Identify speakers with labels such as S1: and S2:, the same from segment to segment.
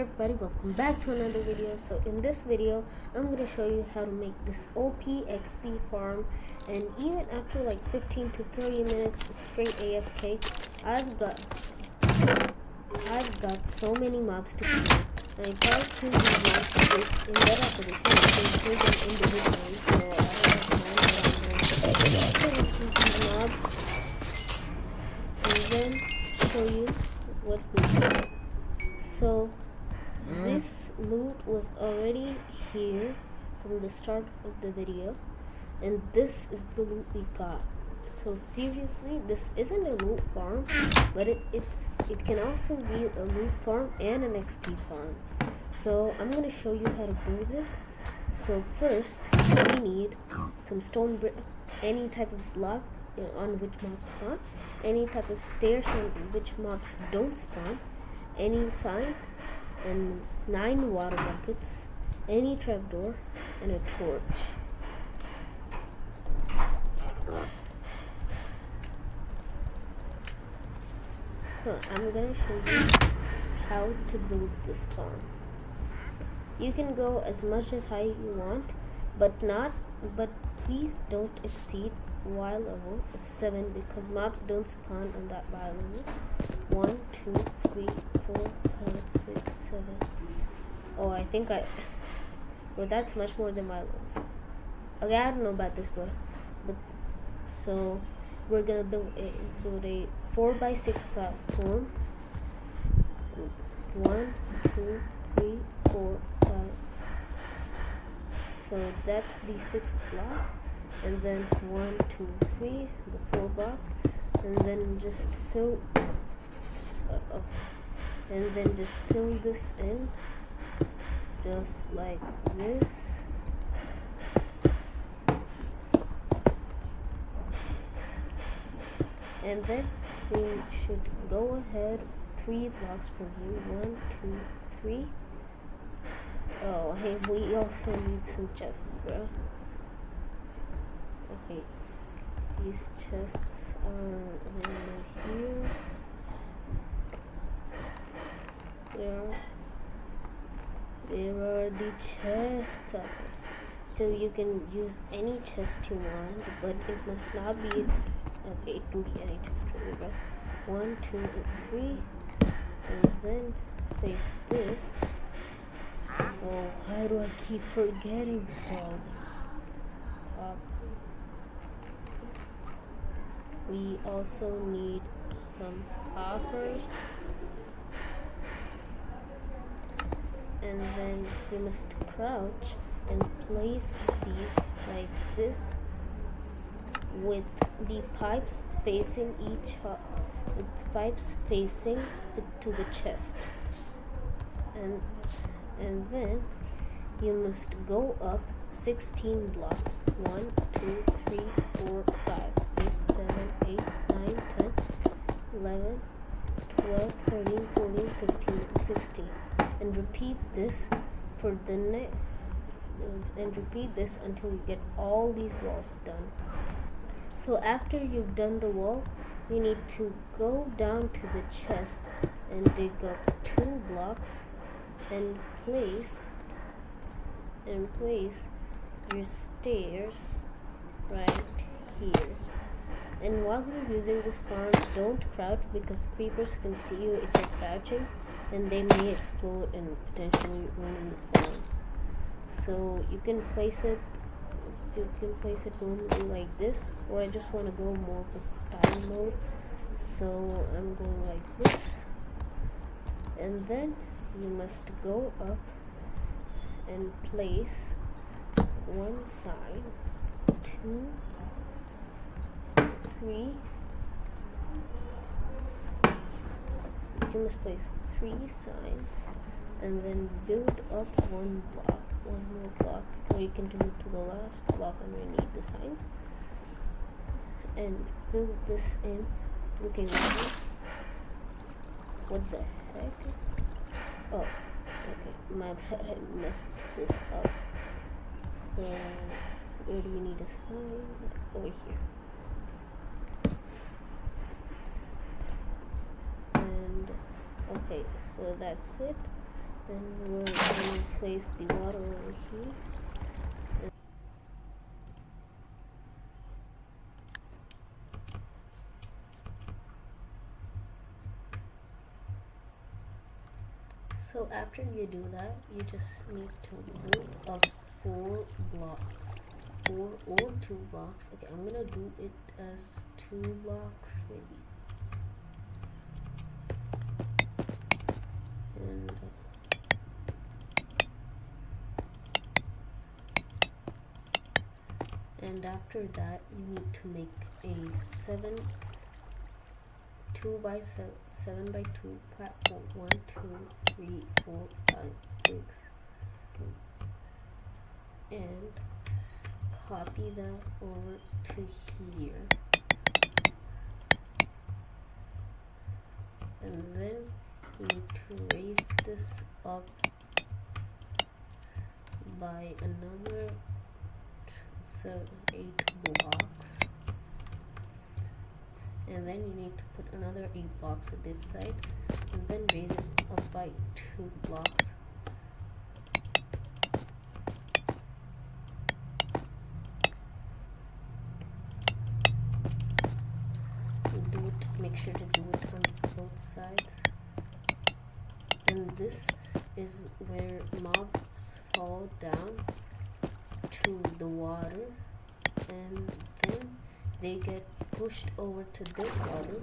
S1: Everybody, welcome back to another video. So in this video I'm going to show you how to make this OP XP farm, and even after like 15 to 30 minutes of straight AFK, I've got so many mobs to kill, and I try to kill these mobs in better position and kill them individually. So I have mine these mobs and then show you what we do. So this loot was already here from the start of the video, and this is the loot we got. So seriously, this isn't a loot farm, but it can also be a loot farm and an XP farm. So I'm gonna show you how to build it. So first we need some stone brick, any type of block on which mobs spawn, any type of stairs on which mobs don't spawn, any sign, and 9 water buckets, any trapdoor, and a torch. So I'm gonna show you how to build this farm. You can go as much as high you want, but please don't exceed Y level of 7 because mobs don't spawn on that Y level. 1, 2, 3, 4, 5, 6, 7. Oh, well, that's much more than my levels. Okay, I don't know about this, but so we're gonna build a 4x6 platform. 1, 2, 3, 4, 5. So that's the 6 blocks, and then 1, 2, 3, the 4 blocks, and then just fill this in just like this. And then we should go ahead 3 blocks from here. 1, 2, 3. Oh, hey, we also need some chests, bro. Okay, these chests are over here. There are the chests. Okay. So you can use any chest you want, but it must not be. Okay, it can be any chest really, right? 1, 2, and 3, and then place this. Oh, why do I keep forgetting stuff? We also need some hoppers. And then you must crouch and place these like this, with the pipes facing to the chest. And then you must go up 16 blocks. 1, 2, 3, 4, 5, 6, 7, 8, 9, 10, 11, 12, 13, 14, 15, and 16. And repeat this for the until you get all these walls done. So after you've done the wall, you need to go down to the chest and dig up 2 blocks and place your stairs right here. And while you're using this farm, don't crouch because creepers can see you if you're crouching, and they may explode and potentially ruin the farm. So you can place it normally like this, or I just want to go more of a style mode, so I'm going like this. And then you must go up and place 1 side, 2, 3. You must place 3 sides, and then build up 1 more block, or you can do it to the last block underneath the signs, and fill this in with a water. What the heck? Oh, okay, my bad, I messed this up. So where do we need a sign? Over here. And okay, so that's it. Then we're going to place the water over here. So after you do that, you just need to build up 4 or 2 blocks. Okay, I'm gonna do it as 2 blocks maybe. And after that, you need to make a 2 by 7 by 2 platform. 1, 2, 3, 4, 5, 6, and copy that over to here, and then you need to raise this up by another 8 blocks, and then you need to put another 8 blocks at this side, and then raise it up by 2 blocks. Make sure to do it on both sides. And this is where mobs fall down to the water, and then they get pushed over to this water,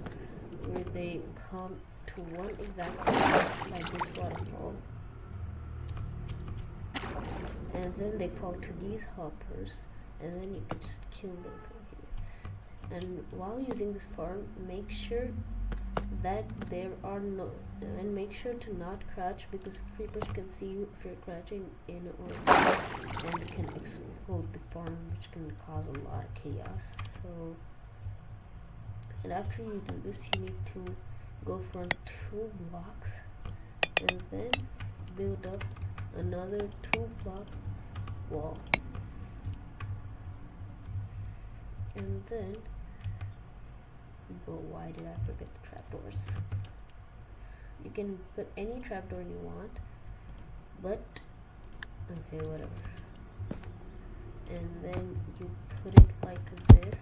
S1: where they come to one exact spot like this waterfall, and then they fall to these hoppers, and then you can just kill them from here. And while using this farm, make sure that there are no, and make sure to not crouch, because creepers can see you if you're crouching in, or and can explode the farm, which can cause a lot of chaos. So, and after you do this, you need to go for 2 blocks, and then build up another 2 block wall, and then why did I forget the trapdoors? You can put any trapdoor you want, but okay, whatever. And then you put it like this,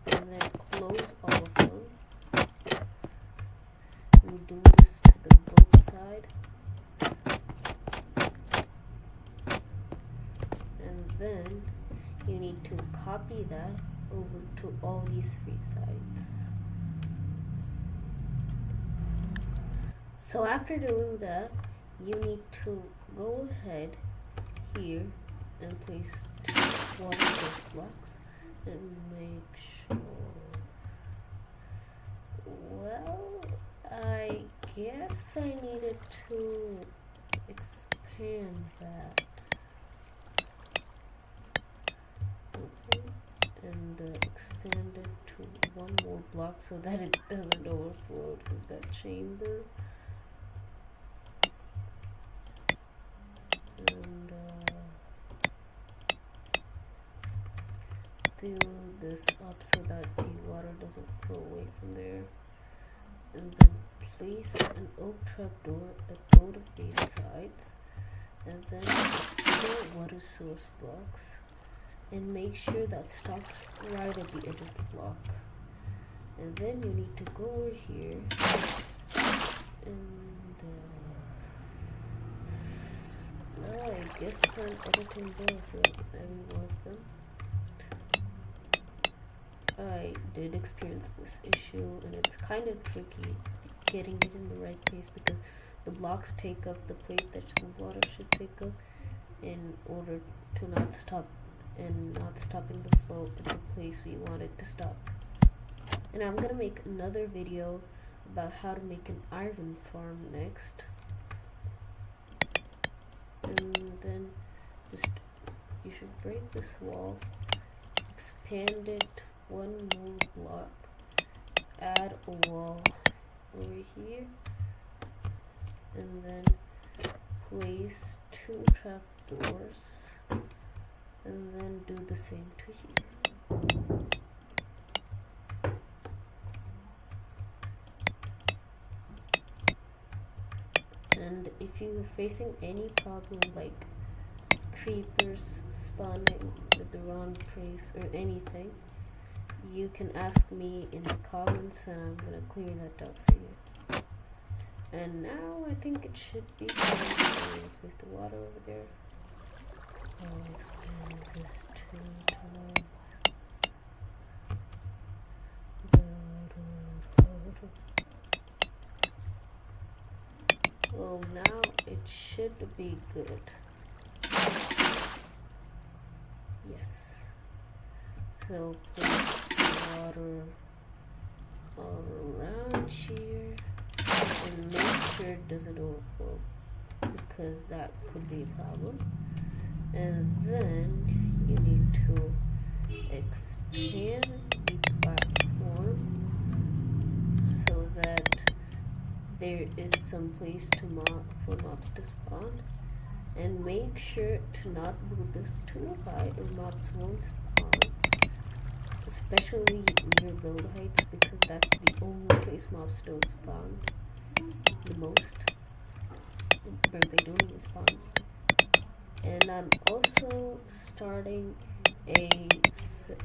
S1: and then close all of them. You do this to the both side, and then you need to copy that over to all these 3 sides. So after doing that, you need to go ahead here and place 2 water source blocks, and make sure, well, I guess I needed to expand that. Okay. And expand it to 1 more block so that it doesn't overflow to that chamber. And fill this up so that the water doesn't flow away from there. And then place an oak trapdoor at both of these sides, and then just 2 water source blocks, and make sure that stops right at the edge of the block. And then you need to go over here and well, I guess I'm editing both of every one of them. I did experience this issue, and it's kind of tricky getting it in the right place, because the blocks take up the place that the water should take up, in order to not stop, and not stopping the flow at the place we want it to stop. And I'm gonna make another video about how to make an iron farm next. And then just, you should break this wall, expand it 1 more block, add a wall over here, and then place 2 trapdoors, and then do the same to here. And if you're facing any problem like creepers spawning with the wrong place or anything, you can ask me in the comments and I'm gonna clear that up for you. And now I think it should be fine. So place the water over there. I'll expand this 2 times. Well, now it should be good. Yes. So place water all around here and make sure it doesn't overflow, because that could be a problem. And then you need to expand the platform so that there is some place for mobs to spawn. And make sure to not build this too high or mobs won't spawn, especially near build heights, because that's the only place mobs don't spawn the most, or they don't even spawn. And I'm also starting a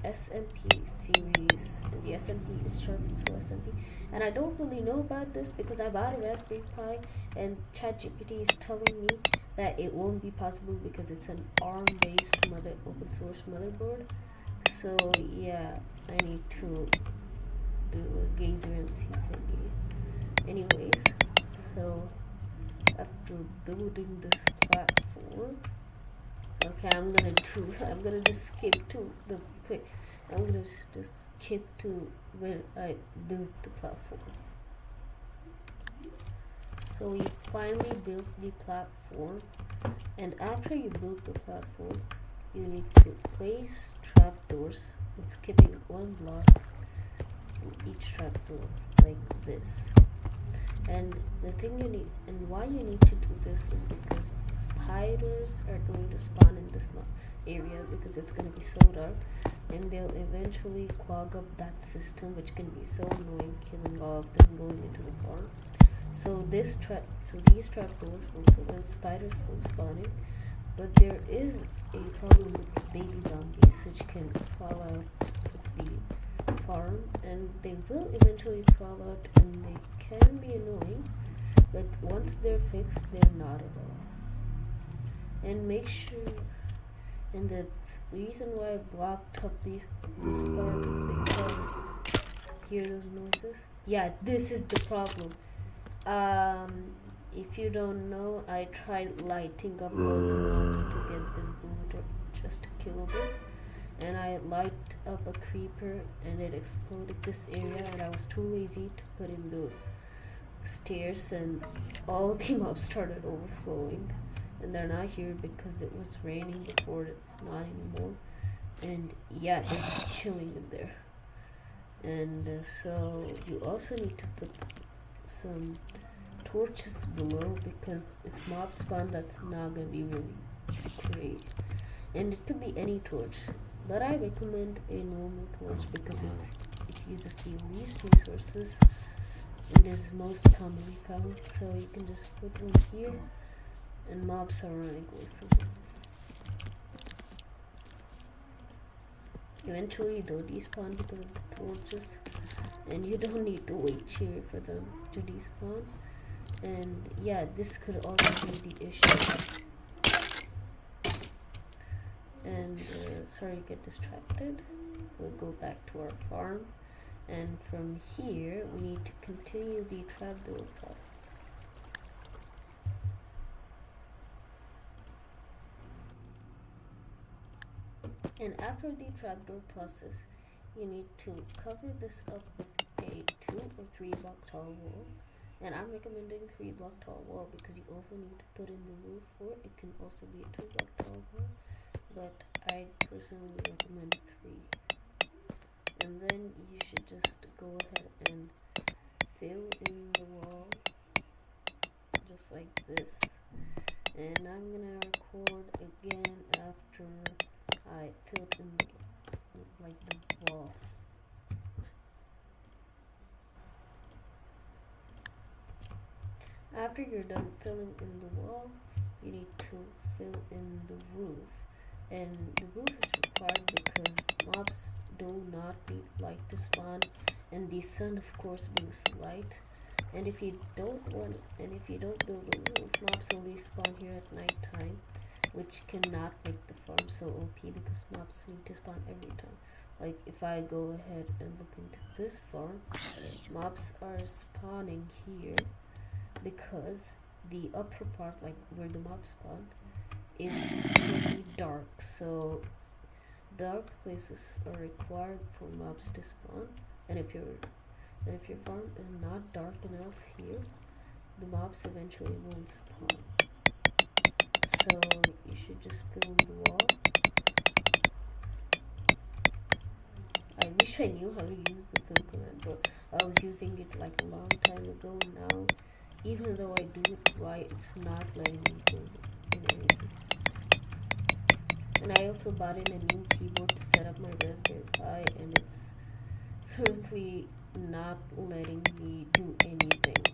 S1: SMP series, and the SMP is Sharp Pencil SMP, and I don't really know about this because I bought a Raspberry Pi and ChatGPT is telling me that it won't be possible because it's an ARM based open source motherboard. So yeah, I need to do a Gazer MC thingy. Anyways, so after building this platform, okay, I'm gonna just skip to the place. I'm gonna just skip to where I built the platform. So we finally built the platform, and after you build the platform, you need to place trapdoors with skipping 1 block from each trapdoor, like this. And the thing you need, and why you need to do this, is because spiders are going to spawn in this area because it's going to be so dark, and they'll eventually clog up that system, which can be so annoying, killing all of them going into the farm. So these trapdoors will prevent spiders from spawning, but there is a problem with baby zombies which can crawl out of the farm, and they will eventually crawl out, and they can be annoying, but once they're fixed, they're not at all. And make sure, and the reason why I blocked up this part is because, hear those noises? Yeah, this is the problem. If you don't know, I tried lighting up all the mobs to get them moved or just to kill them, and I light up a creeper and it exploded this area, and I was too lazy to put in those stairs, and all the mobs started overflowing, and they're not here because it was raining before. It's not anymore, and yeah, they're just chilling in there. And so you also need to put some torches below, because if mobs spawn, that's not gonna be really great. And it could be any torch, but I recommend a normal torch because it uses the least resources and is most commonly found. So you can just put one here, and mobs are running away from it. Eventually they'll despawn because of the torches, and you don't need to wait here for them to despawn. And yeah, this could also be the issue. And sorry to get distracted. We'll go back to our farm, and from here we need to continue the trapdoor process. And after the trapdoor process, you need to cover this up with a 2 or 3 block tall wall. And I'm recommending 3 block tall wall because you also need to put in the roof, or it can also be a 2 block tall wall, but I personally recommend 3. And then you should just go ahead and fill in the wall just like this. And I'm gonna record again after I filled in the wall. After you're done filling in the wall, you need to fill in the roof. And the roof is required because mobs do not need light to spawn, and the sun of course brings light. And if you don't build a roof, mobs only spawn here at night time, which cannot make the farm so OP because mobs need to spawn every time. Like if I go ahead and look into this farm, mobs are spawning here because the upper part, like where the mobs spawn, is really dark. So dark places are required for mobs to spawn, and if your farm is not dark enough here, the mobs eventually won't spawn. So you should just fill in the wall. I wish I knew how to use the fill command, but I was using it like a long time ago. Now, even though I do it right, it's not letting me fill in anything. And I also bought in a new keyboard to set up my Raspberry Pi, and it's currently not letting me do anything.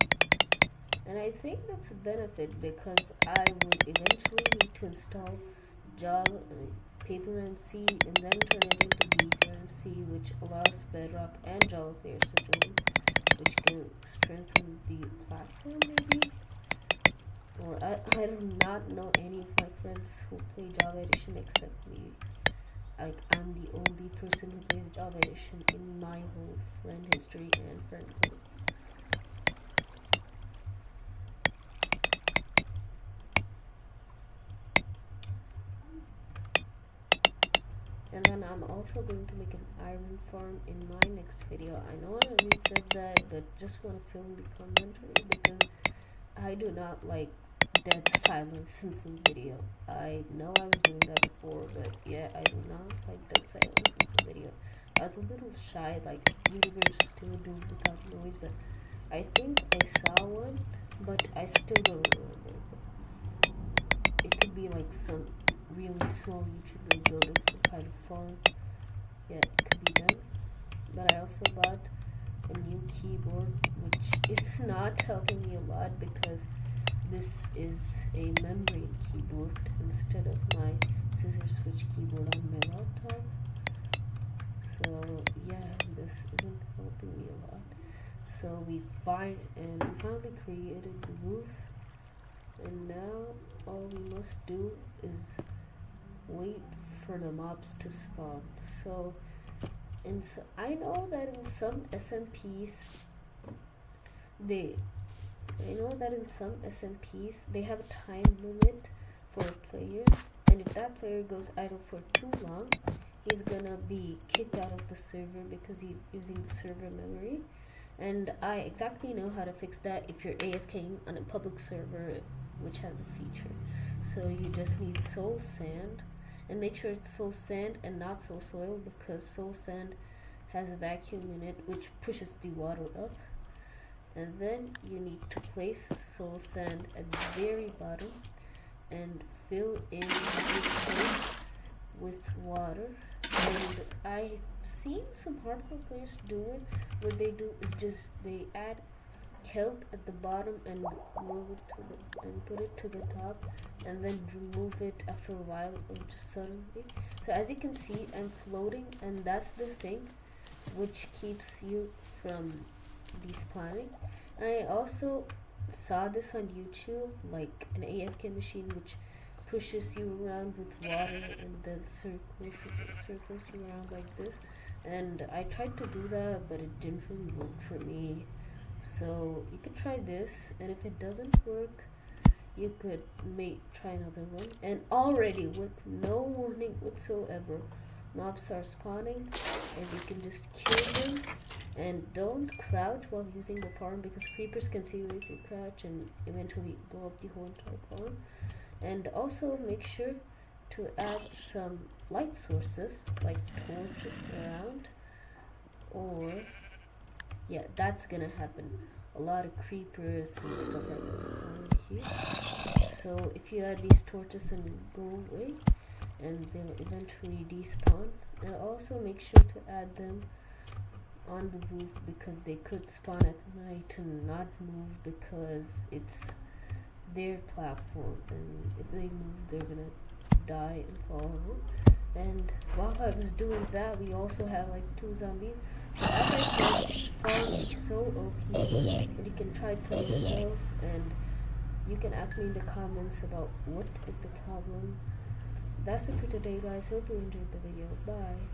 S1: And I think that's a benefit because I would eventually need to install Java, PaperMC, and then turn it into BZRMC, which allows Bedrock and Java players to join, which can strengthen the platform maybe. Or I do not know any of my friends who play Java Edition except me. Like I'm the only person who plays Java Edition in my whole friend history and friend group. And then I'm also going to make an iron farm in my next video. I know I already said that, but just want to film the commentary because I do not like dead silence in some video. I know I was doing that before, but yeah, I do not like dead silence in some video. I was a little shy, like YouTubers still do without noise, but I think I saw one, but I still don't remember. It could be like some really small YouTuber building some kind of farm. Yeah, it could be done. But I also bought a new keyboard, which is not helping me a lot because this is a memory keyboard instead of my scissor switch keyboard on my laptop. So yeah, this isn't helping me a lot. So we finally created the roof, and now all we must do is wait for the mobs to spawn. So I know that in some SMPs they they have a time limit for a player, and if that player goes idle for too long, he's gonna be kicked out of the server because he's using the server memory. And I exactly know how to fix that if you're AFKing on a public server which has a feature. So you just need soul sand, and make sure it's soul sand and not soul soil because soul sand has a vacuum in it which pushes the water up. And then you need to place soul sand at the very bottom and fill in this place with water. And I've seen some hardcore players do it. What they do is just they add kelp at the bottom and put it to the top, and then remove it after a while or just suddenly. So as you can see, I'm floating, and that's the thing which keeps you from despawning. And I also saw this on YouTube, like an AFK machine which pushes you around with water and then circles you around like this. And I tried to do that, but it didn't really work for me. So you could try this, and if it doesn't work, you could try another one. And already, with no warning whatsoever, mobs are spawning, and you can just kill them. And don't crouch while using the farm because creepers can see you if you crouch and eventually blow up the whole entire farm. And also make sure to add some light sources like torches around, or yeah, that's gonna happen. A lot of creepers and stuff like this around here. So if you add these torches and go away, and they'll eventually despawn. And also make sure to add them on the roof because they could spawn at night to not move because it's their platform, and if they move they're gonna die and fall. And while I was doing that, we also have like 2 zombies. So as I said, this farm is so OP that you can try it for yourself, and you can ask me in the comments about what is the problem. That's it for today, guys. Hope you enjoyed the video. Bye.